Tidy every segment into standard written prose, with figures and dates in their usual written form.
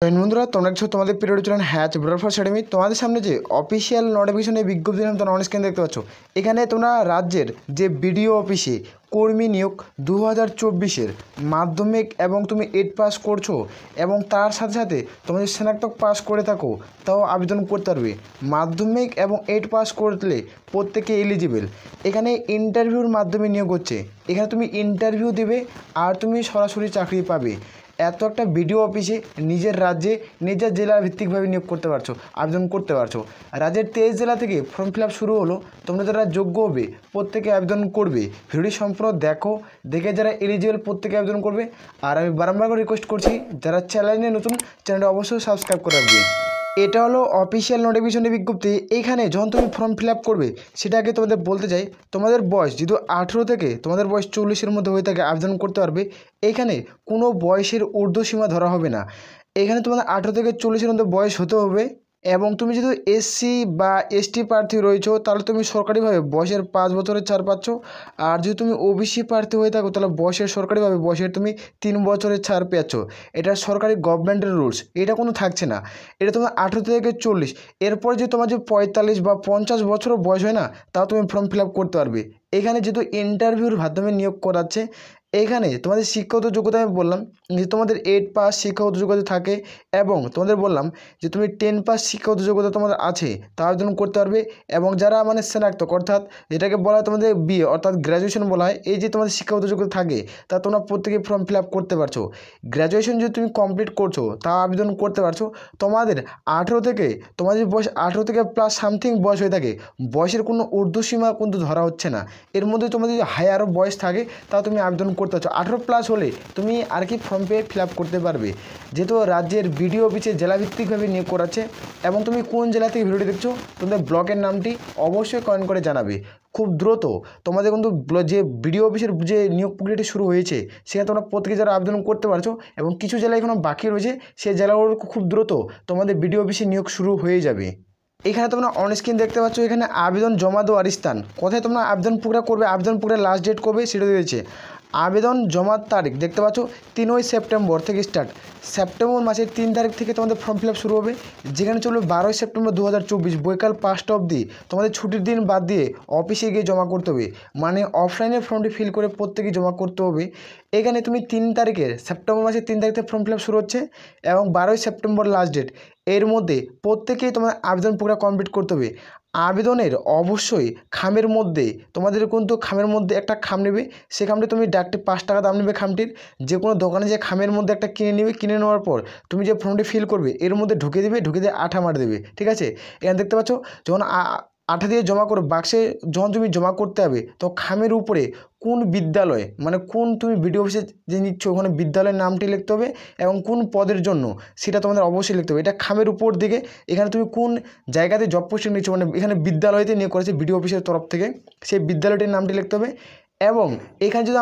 বন্ধুরা তোমরা কিছু তোমাদের পিরিয়ড ছিলেন হ্যাচ ব্রডফার্স একাডেমি। তোমাদের সামনে যে অফিসিয়াল নোটিফিকেশনের বিজ্ঞপ্তি দিলাম তোমরা অনস্ক্রিন দেখতে পাচ্ছ। এখানে তোমরা রাজ্যের যে বিডিও অফিসে কর্মী নিয়োগ 2024-এর মাধ্যমিক এবং তুমি 8 পাস করছো এবং তার সাথে সাথে তুমি যদি স্নাতক পাস করে থাকো তাও আবেদন করতে পারবে। মাধ্যমিক এবং 8 পাস করলে প্রত্যেকে এলিজিবল। এখানে ইন্টারভিউর মাধ্যমে নিয়োগ হচ্ছে। এখানে তুমি ইন্টারভিউ দেবে আর তুমি সরাসরি চাকরি পাবে। এত একটা বিডিও অফিসে নিজের রাজ্যে নিজের জেলা ভিত্তিকভাবে নিয়োগ করতে পারছো, আবেদন করতে পারছো। রাজ্যের 23 জেলা থেকে ফর্ম ফিল আপ শুরু হলো। তোমরা যারা যোগ্য হবে প্রত্যেকে আবেদন করবে। ভিডিওটি সম্পূর্ণ দেখে যারা এলিজিবল প্রত্যেকে আবেদন করবে। আর আমি বারবার করে রিকোয়েস্ট করছি যারা চ্যানেলে নতুন চ্যানেলটা অবশ্যই সাবস্ক্রাইব করে রাখবে। এটা হলো অফিসিয়াল নোটিফিকেশনের বিজ্ঞপ্তি। এইখানে যখন তুমি ফর্ম ফিল আপ করবে সেটাকে তোমাদের বলতে চাই, তোমাদের বয়স যদি 18 থেকে তোমাদের বয়স 40-এর মধ্যে হয়ে থাকে আবেদন করতে পারবে। এইখানে কোনো বয়সের ঊর্ধ্বসীমা ধরা হবে না। এখানে তোমাদের 18 থেকে 40-এর মধ্যে বয়স হতে হবে এবং তুমি যদি এসসি বা এসটি প্রার্থী রয়েছো তাহলে তুমি সরকারিভাবে বয়সের 5 বছরের ছাড় পাচ্ছ। আর যদি তুমি ওবিসি প্রার্থী হয়ে থাকো তাহলে বয়সের সরকারিভাবে বয়সের তুমি 3 বছরের ছাড় পেয়েছ। এটা সরকারি গভর্নমেন্টের রুলস, এটা কোনো থাকছে না। এটা তোমার 18 থেকে 40। এরপর যে তোমার যে 45 বা 50 বছরও বয়স হয় না তাও তুমি ফর্ম ফিল আপ করতে পারবে। এখানে যেহেতু ইন্টারভিউর মাধ্যমে নিয়োগ করাচ্ছে, এইখানে তোমাদের শিক্ষাগত যোগ্যতা আমি বললাম যে তোমাদের 8 পাস শিক্ষাগত যোগ্যতা থাকে এবং তোমাদের বললাম যে তুমি 10 পাস শিক্ষাগত যোগ্যতা তোমাদের আছে তা আবেদন করতে পারবে। এবং যারা স্নাতক অর্থাৎ যেটাকে বলা হয় তোমাদের বিএ অর্থাৎ গ্র্যাজুয়েশন বলা হয়, এই যে তোমাদের শিক্ষাগত যোগ্যতা থাকে তা তোমরা প্রত্যেকে ফর্ম ফিল আপ করতে পারছো। গ্র্যাজুয়েশন যদি তুমি কমপ্লিট করছো তা আবেদন করতে পারছো। তোমাদের 18 থেকে তোমাদের বয়স 18 থেকে প্লাস সামথিং বয়স হয়ে থাকে, বয়সের কোনো ঊর্ধ্বসীমা কিন্তু ধরা হচ্ছে না। এর মধ্যে তোমাদের যদি হায়ারও বয়স থাকে তা তুমি আবেদন করতে পারছো। 18 প্লাস হলে তুমি আর কি ফর্ম ফিল আপ করতে পারবে। যেহেতু রাজ্যের বিডিও অফিসে জেলাভিত্তিকভাবে নিয়োগ করাচ্ছে এবং তুমি কোন জেলা থেকে ভিডিওটি দেখছো তোমাদের ব্লকের নামটি অবশ্যই কমেন্ট করে জানাবে। খুব দ্রুত তোমাদের কিন্তু যে বিডিও অফিসের যে নিয়োগ প্রক্রিয়াটি শুরু হয়েছে সেখানে তোমরা প্রত্যেকে যারা আবেদন করতে পারছো এবং কিছু জেলা এখনও বাকি রয়েছে সেই জেলাগুলো খুব দ্রুত তোমাদের বিডিও অফিসে নিয়োগ শুরু হয়ে যাবে। এখানে তোমরা অনস্ক্রিন দেখতে পাচ্ছ এখানে আবেদন জমা দেওয়ার স্থান কোথায় তোমরা আবেদন প্রক্রিয়া করবে, আবেদন প্রক্রিয়া লাস্ট ডেট কবে সেটা দিয়েছে। আবেদন জমার তারিখ দেখতে পাচ্ছ 3 সেপ্টেম্বর থেকে স্টার্ট। সেপ্টেম্বর মাসের 3 তারিখ থেকে তোমাদের ফর্ম ফিল আপ শুরু হবে, যেখানে চলবে 12 সেপ্টেম্বর 2024 বৈকাল 5টা অবধি। তোমাদের ছুটির দিন বাদ দিয়ে অফিসে গিয়ে জমা করতে হবে, অফলাইনে ফর্মটি ফিল করে প্রত্যেকেই জমা করতে হবে। এখানে তুমি 3 তারিখের সেপ্টেম্বর মাসের 3 তারিখ থেকে ফর্ম ফিল আপ শুরু হচ্ছে এবং 12 সেপ্টেম্বর লাস্ট ডেট। এর মধ্যে প্রত্যেকেই তোমার আবেদন প্রক্রিয়া কমপ্লিট করতে হবে। আবেদনের অবশ্যই খামের মধ্যে তোমাদের কিন্তু খামের মধ্যে একটা খাম নেবে, সে খামটি তুমি ডাইরেক্ট 5 টাকা দাম নেবে খামটির। যে কোনো দোকানে যে খামের মধ্যে একটা কিনে নেবে, কিনে নেওয়ার পর তুমি যে ফর্মটি ফিল করবে এর মধ্যে ঢুকে দেবে, ঢুকে দিয়ে আঠা মার দেবে। ঠিক আছে, এখানে দেখতে পাচ্ছ যখন আঠা দিয়ে জমা করে বাক্সে যখন তুমি জমা করতে হবে তো খামের উপরে কোন বিদ্যালয় কোন তুমি বিডিও অফিসে যে নিচ্ছ ওখানে বিদ্যালয়ের নামটি লিখতে হবে এবং কোন পদের জন্য সেটা তোমাদের অবশ্যই লিখতে হবে। এটা খামের উপর দিকে এখানে তুমি কোন জায়গাতে জব পোস্টিং নিচ্ছ এখানে বিদ্যালয়তে নিয়োগ করেছে বিডিও অফিসের তরফ থেকে, সেই বিদ্যালয়টির নামটি লিখতে হবে। এবং এখানে যদি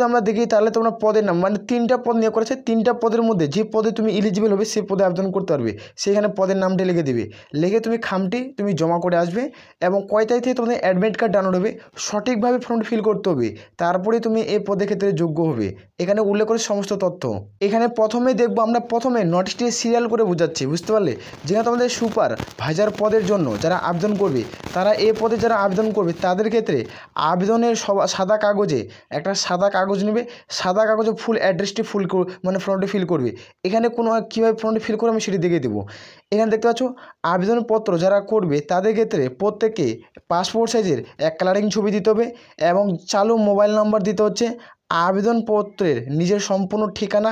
আমরা দেখি তাহলে তোমরা পদের নাম 3টা পদ নিয়োগ করেছে, 3টা পদের মধ্যে যে পদে তুমি এলিজিবল হবে সেই পদে আবেদন করতে পারবে। সেখানে পদের নামটি লিখে দেবে, লিখে তুমি খামটি তুমি জমা করে আসবে এবং কয় তারিখ থেকে তোমাদের অ্যাডমিট কার্ড ডাউনলোড হবে। সঠিকভাবে ফর্মটি ফিল করতে হবে, তারপরে তুমি এই পদের ক্ষেত্রে যোগ্য হবে। এখানে উল্লেখ করে সমস্ত তথ্য। এখানে প্রথমে দেখবো আমরা প্রথমে নোটিশটি সিরিয়াল করে বোঝাচ্ছি, বুঝতে পারলে। যেখানে তোমাদের সুপার ভাইজার পদের জন্য যারা আবেদন করবে তারা এই পদে যারা আবেদন করবে তাদের ক্ষেত্রে আবেদনের সাদা কাগজে একটা সাদা কাগজ নেবে, সাদা কাগজে ফুল অ্যাড্রেসটি ফর্মটি ফিল করবে। এখানে কীভাবে ফর্মটি ফিল করে আমি সেটি দেখিয়ে দেবো। এখানে দেখতে পাচ্ছ আবেদনপত্র যারা করবে তাদের ক্ষেত্রে প্রত্যেককে পাসপোর্ট সাইজের এক কালারিং ছবি দিতে হবে এবং চালু মোবাইল নাম্বার দিতে হচ্ছে। আবেদনপত্রের নিজের সম্পূর্ণ ঠিকানা,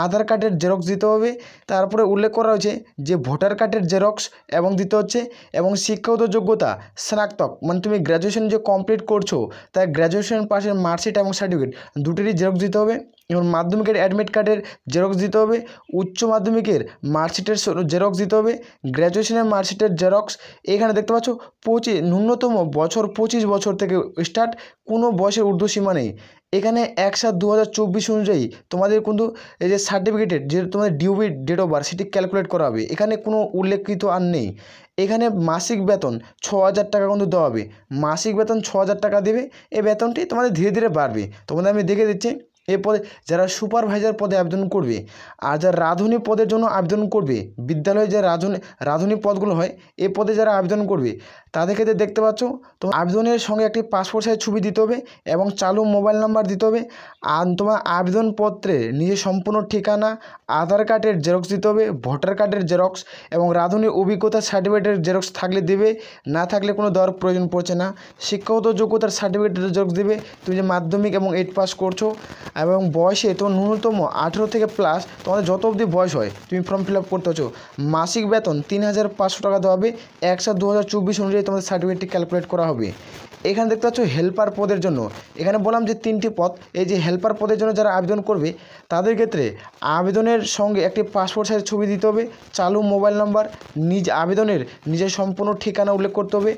আধার কার্ডের জেরক্স দিতে হবে। তারপরে উল্লেখ করা হয়েছে যে ভোটার কার্ডের জেরক্স এবং দিতে হচ্ছে এবং শিক্ষাগত যোগ্যতা স্নাতক তুমি গ্র্যাজুয়েশন যে কমপ্লিট করছো তাই গ্র্যাজুয়েশন পাসের মার্কশিট এবং সার্টিফিকেট দুটোরই জেরক্স দিতে হবে এবং মাধ্যমিকের অ্যাডমিট কার্ডের জেরক্স দিতে হবে, উচ্চ মাধ্যমিকের মার্কশিটের জেরক্স দিতে হবে, গ্র্যাজুয়েশনের মার্কশিটের জেরক্স। এখানে দেখতে পাচ্ছ ন্যূনতম বছর 25 বছর থেকে স্টার্ট, কোনো বয়সের ঊর্ধ্বসীমা নেই। এখানে 1/7/2024 অনুযায়ী তোমাদের কিন্তু এই যে সার্টিফিকেটের যে তোমাদের ডিউবি ডেট অফ বার্থ সেটি ক্যালকুলেট করা হবে। এখানে কোনো উল্লেখিত আর নেই। এখানে মাসিক বেতন 6,000 টাকা কিন্তু দেওয়া হবে, মাসিক বেতন 6,000 টাকা দেবে। এই বেতনটি তোমাদের ধীরে ধীরে বাড়বে, তোমাদের আমি দেখে দিচ্ছি। এ পদে যারা সুপারভাইজার পদে আবেদন করবে আর যারা রাঁধুনি পদের জন্য আবেদন করবে, বিদ্যালয়ে যে রাঁধুনি পদগুলো হয় এ পদে যারা আবেদন করবে তাদের ক্ষেত্রে দেখতে পাচ্ছ তোমার আবেদনের সঙ্গে একটি পাসপোর্ট সাইজ ছবি দিতে হবে এবং চালু মোবাইল নাম্বার দিতে হবে। আর তোমার আবেদনপত্রে নিজের সম্পূর্ণ ঠিকানা, আধার কার্ডের জেরক্স দিতে হবে, ভোটার কার্ডের জেরক্স এবং রাঁধুনির অভিজ্ঞতা সার্টিফিকেটের জেরক্স থাকলে দেবে, না থাকলে কোনো দেওয়ার প্রয়োজন পড়ছে না। শিক্ষাগত যোগ্যতার সার্টিফিকেটের জেরক্স দেবে, তুমি যে মাধ্যমিক এবং 8 পাস করছো এবং বয়সে তোমার ন্যূনতম 18 থেকে প্লাস তোমাদের যত অবধি বয়স হয় তুমি ফর্ম ফিল আপ করতে হচ্ছ। মাসিক বেতন 3,500 টাকা দেওয়া হবে। 1/7/2024 অনুযায়ী তোমাদের সার্টিফিকেটটি ক্যালকুলেট করা হবে। এখানে দেখতে পাচ্ছ হেল্পার পদের জন্য, এখানে বললাম যে 3টি পদ। এই যে হেল্পার পদের জন্য যারা আবেদন করবে তাদের ক্ষেত্রে আবেদনের সঙ্গে একটি পাসপোর্ট সাইজ ছবি দিতে হবে, চালু মোবাইল নাম্বার, আবেদনের নিজের সম্পূর্ণ ঠিকানা উল্লেখ করতে হবে,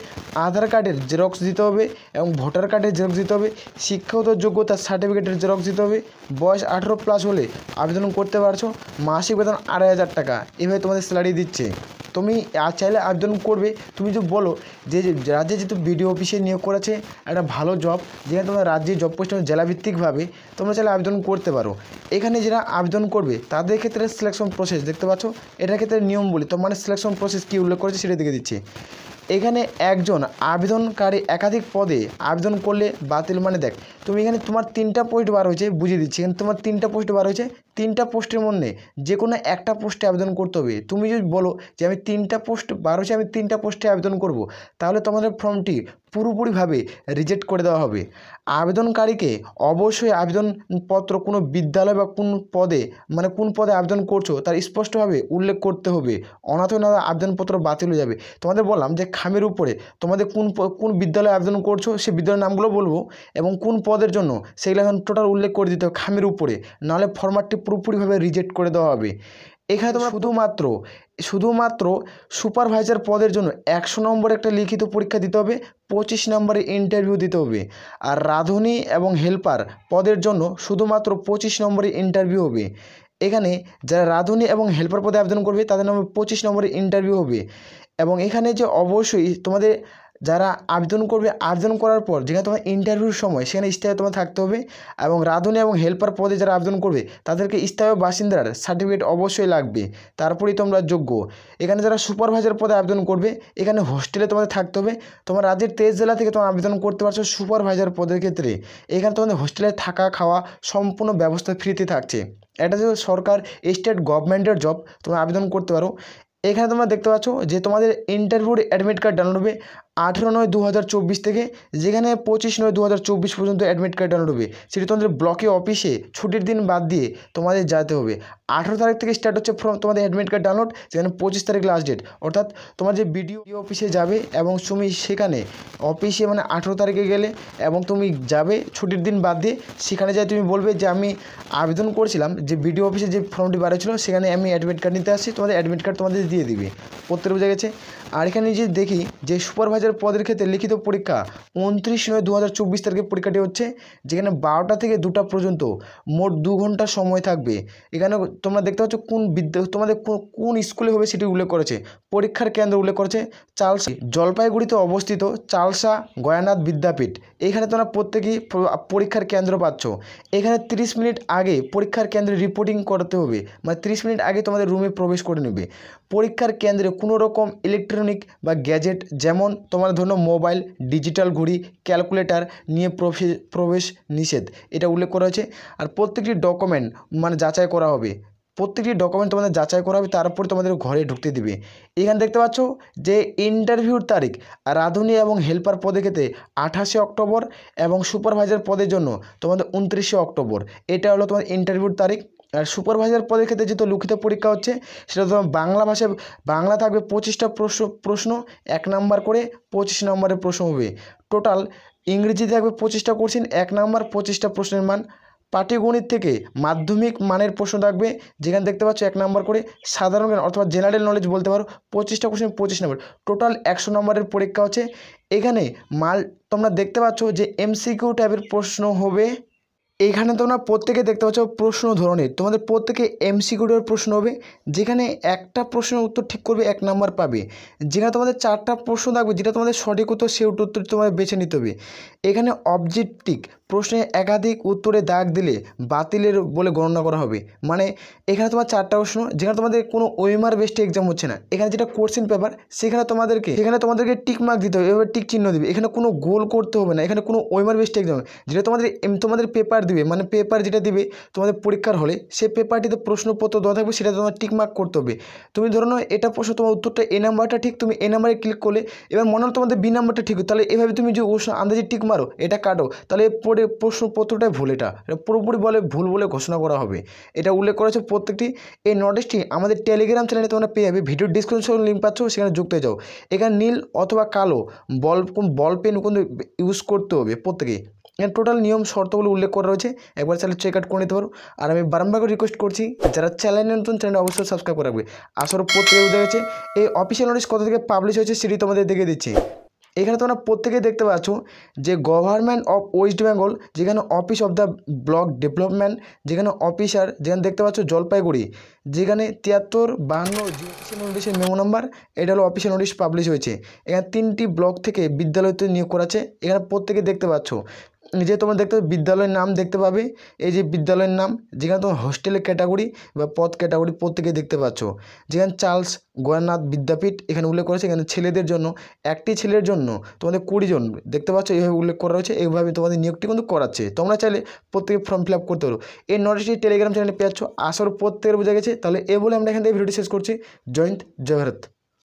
আধার কার্ডের জেরক্স দিতে হবে এবং ভোটার কার্ডের জেরক্স দিতে হবে, শিক্ষাগত যোগ্যতার সার্টিফিকেটের জেরক্স দিতে হবে। বয়স 18 প্লাস হলে আবেদন করতে পারছো। মাসিক বেতন 2,500 টাকা এভাবে তোমাদের স্যালারি দিচ্ছে। তুমি চাইলে আবেদন করবে। তুমি যদি বলো যে রাজ্যে যেহেতু বিডিও অফিসে নিয়োগ করেছে একটা ভালো জব, যেখানে তোমরা রাজ্যে জব পোস্টে জেলাভিত্তিকভাবে তোমরা চাইলে আবেদন করতে পারো। এখানে যারা আবেদন করবে তাদের ক্ষেত্রে সিলেকশন প্রসেস দেখতে পাচ্ছ, এটার ক্ষেত্রে নিয়ম বলি তো মানে সিলেকশন প্রসেস কী উল্লেখ করেছে সেটা দেখে দিচ্ছি। এখানে একজন আবেদনকারী একাধিক পদে আবেদন করলে বাতিল, মানে দেখ তুমি এখানে তোমার 3টা পোস্ট বার হয়েছে, বুঝিয়ে দিচ্ছি। এখানে তোমার 3টা পোস্ট বার হয়েছে, 3টা পোস্টের মধ্যে যে কোনো একটা পোস্টে আবেদন করতে হবে। তুমি যদি বলো যে আমি 3টা পোস্ট বার হয়েছে, আমি 3টা পোস্টে আবেদন করব, তাহলে তোমাদের ফর্মটি পুরোপুরিভাবে রিজেক্ট করে দেওয়া হবে। আবেদনকারীকে অবশ্যই আবেদনপত্র কোনো বিদ্যালয় বা কোন পদে মানে কোন পদে আবেদন করছো তার স্পষ্টভাবে উল্লেখ করতে হবে, অন্যথায় না আবেদনপত্র বাতিল হয়ে যাবে। তোমাদের বললাম যে খামের উপরে তোমাদের কোন বিদ্যালয়ে আবেদন করছো সেই বিদ্যালয়ের নামগুলো বলবো এবং কোন পদের জন্য সেগুলো এখন টোটাল উল্লেখ করে দিতে হবে খামের উপরে, নাহলে ফরম্যাটটি পুরোপুরিভাবে রিজেক্ট করে দেওয়া হবে। এখানে তোমরা শুধুমাত্র সুপারভাইজার পদের জন্য 100 নম্বর একটা লিখিত পরীক্ষা দিতে হবে, 25 নম্বরে ইন্টারভিউ দিতে হবে। আর রাঁধুনি এবং হেল্পার পদের জন্য শুধুমাত্র 25 নম্বরে ইন্টারভিউ হবে। এখানে যারা রাঁধুনি এবং হেল্পার পদে আবেদন করবে তাদের নামে 25 নম্বরে ইন্টারভিউ হবে। এবং এখানে যে অবশ্যই তোমাদের যারা আবেদন করবে, আবেদন করার পর যেখানে তোমার ইন্টারভিউর সময় সেখানে স্থায়ী তোমার থাকতে হবে। এবং রাঁধুনি এবং হেল্পার পদে যারা আবেদন করবে তাদেরকে স্থায়ী বাসিন্দার সার্টিফিকেট অবশ্যই লাগবে, তারপরেই তোমরা যোগ্য। এখানে যারা সুপারভাইজার পদে আবেদন করবে এখানে হোস্টেলে তোমাদের থাকতে হবে। তোমার রাজ্যের 23 জেলা থেকে তোমরা আবেদন করতে পারছো সুপারভাইজার পদের ক্ষেত্রে। এখানে তোমাদের হোস্টেলে থাকা খাওয়া সম্পূর্ণ ব্যবস্থা ফ্রিতে থাকছে। এটা যে সরকার স্টেট গভর্নমেন্টের জব, তোমরা আবেদন করতে পারো। এখানে তোমরা দেখতে পাচ্ছ যে তোমাদের ইন্টারভিউর অ্যাডমিট কার্ড ডাউনলোড হবে 18/9/2024 থেকে, যেখানে 25/9/2024 পর্যন্ত অ্যাডমিট কার্ড ডাউনলোড হবে। সেটি তোমাদের ব্লকে অফিসে ছুটির দিন বাদ দিয়ে তোমাদের যেতে হবে। 18 তারিখ থেকে স্টার্ট হচ্ছে তোমাদের অ্যাডমিট কার্ড ডাউনলোড, যেখানে 25 তারিখ লাস্ট ডেট। অর্থাৎ তোমার যে বিডিও অফিসে যাবে এবং তুমি সেখানে অফিসে মানে 18 তারিখে গেলে এবং তুমি যাবে ছুটির দিন বাদ দিয়ে, সেখানে যাই তুমি বলবে যে আমি আবেদন করেছিলাম যে বিডিও অফিসে যে ফর্মটি বার হয়েছিল সেখানে আমি অ্যাডমিট কার্ড নিতে আসছি, তোমাদের অ্যাডমিট কার্ড তোমাদের দিয়ে দিবে। প্রত্যেক বোঝা গেছে। আর এখানে যে দেখি যে সুপারভাইজার পদের ক্ষেত্রে লিখিত পরীক্ষা 29/9/2024 তারিখে পরীক্ষাটি হচ্ছে, যেখানে 12টা থেকে 2টা পর্যন্ত মোট 2 ঘন্টা সময় থাকবে। এখানে তোমরা দেখতে পাচ্ছ তোমাদের কোন স্কুলে হবে সেটি উল্লেখ করেছে, পরীক্ষার কেন্দ্র উল্লেখ করেছে চালসা, জলপাইগুড়িতে অবস্থিত চালসা গয়ানাথ বিদ্যাপীঠ। এখানে তোমরা প্রত্যেকেই পরীক্ষার কেন্দ্র পাচ্ছ। এখানে 30 মিনিট আগে পরীক্ষার কেন্দ্রে রিপোর্টিং করতে হবে, মানে 30 মিনিট আগে তোমাদের রুমে প্রবেশ করে নেবে। পরীক্ষার কেন্দ্রে কোনো রকম ইলেকট্রনিক বা গ্যাজেট যেমন তোমার ধরো মোবাইল, ডিজিটাল ঘড়ি, ক্যালকুলেটর নিয়ে প্রবেশ নিষেধ, এটা উল্লেখ করা হয়েছে। আর প্রত্যেকটি ডকুমেন্ট মানে যাচাই করা হবে, প্রত্যেকটি ডকুমেন্ট তোমাদের যাচাই করা হবে, তারপরে তোমাদের ঘরে ঢুকতে দিবে। এখানে দেখতে পাচ্ছ যে ইন্টারভিউর তারিখ রাঁধুনি এবং হেল্পার পদে ক্ষেত্রে 28 অক্টোবর এবং সুপারভাইজার পদের জন্য তোমাদের 29 অক্টোবর। এটা হলো তোমার ইন্টারভিউর তারিখ। আর সুপারভাইজার পদের ক্ষেত্রে যেহেতু লিখিত পরীক্ষা হচ্ছে সেটা তোমার বাংলা ভাষায়, বাংলা থাকবে 25টা প্রশ্ন 1 নাম্বার করে, 25 নম্বরের প্রশ্ন হবে। টোটাল ইংরেজি থাকবে 25টা কোশ্চেন, 1 নাম্বার 25টা প্রশ্নের মান। পাটিগণিত থেকে মাধ্যমিক মানের প্রশ্ন থাকবে, যেখানে দেখতে পাচ্ছ 1 নাম্বার করে। সাধারণ জ্ঞান অথবা জেনারেল নলেজ বলতে পারো, 25টা কোশ্চেন 25 নম্বর, টোটাল 100 নম্বরের পরীক্ষা হচ্ছে। এখানে তোমরা দেখতে পাচ্ছ যে এমসিকিউ টাইপের প্রশ্ন হবে। এইখানে তোমরা প্রত্যেকে দেখতে পাচ্ছ প্রশ্ন ধরনের তোমাদের প্রত্যেকে এমসিকিউর প্রশ্ন হবে, যেখানে একটা প্রশ্নের উত্তর ঠিক করবে 1 নাম্বার পাবে। যেখানে তোমাদের 4টা প্রশ্ন থাকবে, যেটা তোমাদের সঠিক উত্তর সেই উত্তর তোমাদের বেছে নিতে হবে। এখানে অবজেক্টিভ প্রশ্নে একাধিক উত্তরে দাগ দিলে বাতিলের বলে গণনা করা হবে। মানে এখানে তোমার 4টা প্রশ্ন, যেখানে তোমাদের কোনো ওএমআর বেসড এক্সাম হচ্ছে না, এখানে যেটা কোশ্চেন পেপার সেখানে তোমাদেরকে টিক মার্ক দিতে হবে, এভাবে টিক চিহ্ন দিবে, এখানে কোনো গোল করতে হবে না। এখানে কোনো ওএমআর বেসড এক্সাম যেটা তোমাদের পেপার দিবে, মানে পেপার যেটা দিবে তোমাদের পরীক্ষার হলে, সেই পেপারটিতে প্রশ্নপত্র দেওয়া থাকবে, সেটা তোমার টিক মার্ক করতে হবে। তুমি ধরো না এটা প্রশ্ন, তোমার উত্তরটা এ নাম্বারটা ঠিক, তুমি এ নাম্বারে ক্লিক করলে এবার মনে হলো তোমাদের বি নাম্বারটা ঠিক, তাহলে এভাবে তুমি যে আন্দাজে টিক মারো, এটা কাটো, তাহলে পরে প্রশ্নপত্রটাই ভুল, এটা পুরোপুরি ভুল বলে ঘোষণা করা হবে। এটা উল্লেখ করা হচ্ছে প্রত্যেকটি। এই নোটিশটি আমাদের টেলিগ্রাম চ্যানেলে তোমরা পেয়ে যাবে, ভিডিও ডিসক্রিপশন লিঙ্ক পাচ্ছ, সেখানে যুক্ত হয়ে যাও। এখানে নীল অথবা কালো বল পেন কিন্তু ইউজ করতে হবে প্রত্যেকেই। এখানে টোটাল নিয়ম শর্তগুলো উল্লেখ করা রয়েছে, একবার চ্যানেল চেক আউট করে নিতে পারো। আর আমি বারবার রিকোয়েস্ট করছি, যারা চ্যানেল নতুন, চ্যানেল অবশ্যই সাবস্ক্রাইব করে রাখবে। আসলে প্রত্যেকে বুঝে গেছে এই অফিসিয়াল নোটিশ কোথা থেকে পাবলিশ হয়েছে, সেটি তোমাদের দেখে দিচ্ছি। এখানে তোমরা প্রত্যেকেই দেখতে পাচ্ছ যে গভর্নমেন্ট অফ ওয়েস্ট বেঙ্গল, যেখানে office of the block development, যেখানে অফিসার, যেখানে দেখতে পাচ্ছ জলপাইগুড়ি, যেখানে 7352 নোটিশের মেমো নাম্বার, এটা হলো অফিসিয়াল নোটিশ পাবলিশ হয়েছে। এখানে 3টি ব্লক থেকে বিদ্যালয়তে নিয়োগ করাছে, এখানে প্রত্যেকে দেখতে পাচ্ছ যে তোমরা দেখতে পাবে বিদ্যালয়ের নাম দেখতে পাবে, এই যে বিদ্যালয়ের নাম, যেখানে তোমার হোস্টেলের ক্যাটাগরি বা পদ ক্যাটাগরি প্রত্যেকে দেখতে পাচ্ছ। যেখানে চার্লস গয়ারনাথ বিদ্যাপীঠ এখানে উল্লেখ করেছে, এখানে ছেলেদের জন্য, একটি ছেলের জন্য তোমাদের 20 জন দেখতে পাচ্ছ, এইভাবে উল্লেখ করা রয়েছে। এইভাবে তোমাদের নিয়োগটি কিন্তু করাচ্ছে, তোমরা চাইলে প্রত্যেকে ফর্ম ফিল আপ করতে পারো। এই নোটিশটি টেলিগ্রাম চ্যানেলে পেয়ে যাচ্ছ, আসলে প্রত্যেকের বোঝা গেছে। তাহলে এ বলে আমরা এখান থেকে ভিডিওটি শেষ করছি। জয় হিন্দ, জয় ভারত।